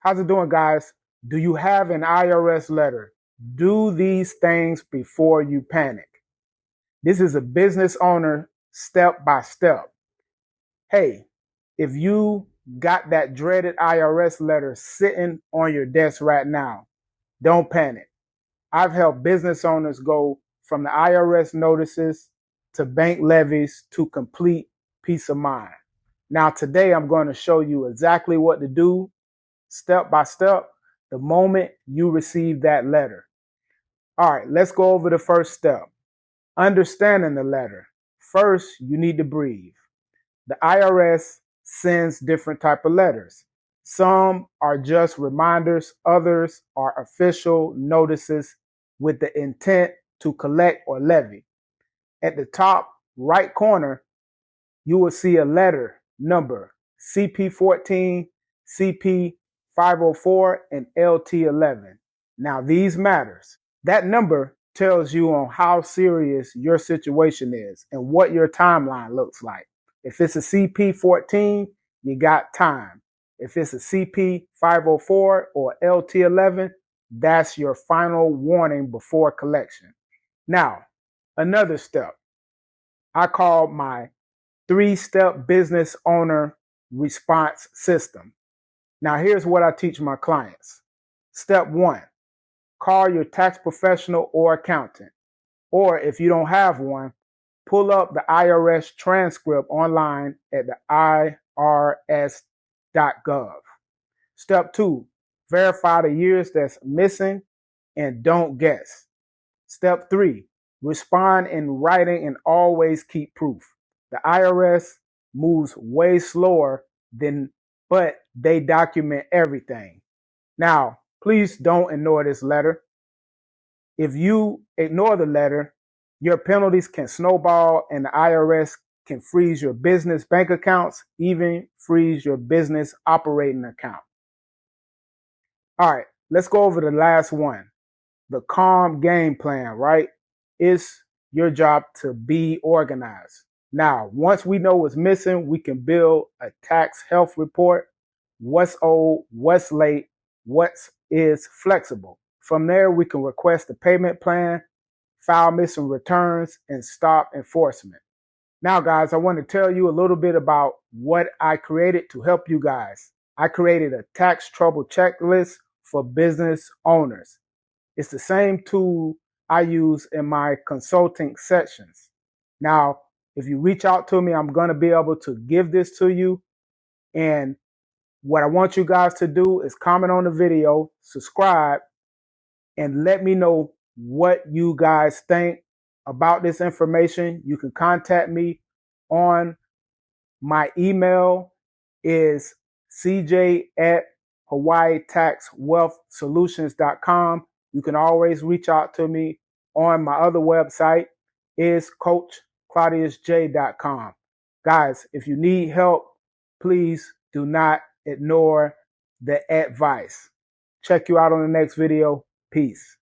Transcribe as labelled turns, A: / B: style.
A: How's it doing, guys? Do you have an IRS letter? Do these things before you panic. This is a business owner step by step. Hey, if you got that dreaded IRS letter sitting on your desk right now, don't panic. I've helped business owners go from the IRS notices to bank levies to complete peace of mind. Now, today I'm going to show you exactly what to do step by step the moment you receive that letter. All right, let's go over the first step. Understanding the letter. First, you need to breathe. The IRS sends different type of letters. Some are just reminders, others are official notices with the intent to collect or levy. At the top right corner, you will see a letter number CP14, CP504, and LT11. Now these matters. That number tells you on how serious your situation is and what your timeline looks like. If it's a CP14, you got time. If it's a CP504 or LT11, that's your final warning before collection. Now, another step. I call my 3-step business owner response system. Now, here's what I teach my clients. Step 1, call your tax professional or accountant. Or if you don't have one, pull up the IRS transcript online at the irs.gov. Step 2, verify the years that's missing and don't guess. Step 3, respond in writing and always keep proof. The IRS moves way slower but they document everything. Now, please don't ignore this letter. If you ignore the letter, your penalties can snowball and the IRS can freeze your business bank accounts, even freeze your business operating account. All right, let's go over the last one. The calm game plan, right? It's your job to be organized. Now, once we know what's missing, we can build a tax health report, what's owed, what's late, what is flexible. From there, we can request a payment plan, file missing returns, and stop enforcement. Now, guys, I want to tell you a little bit about what I created to help you guys. I created a tax trouble checklist for business owners. It's the same tool I use in my consulting sessions. Now, if you reach out to me, I'm going to be able to give this to you. And what I want you guys to do is comment on the video, subscribe, and let me know what you guys think about this information. You can contact me on my email is cj@hawaiitaxwealthsolutions.com. You can always reach out to me on my other website is coachclaudiusj.com. Guys, if you need help, please do not ignore the advice. Check you out on the next video. Peace.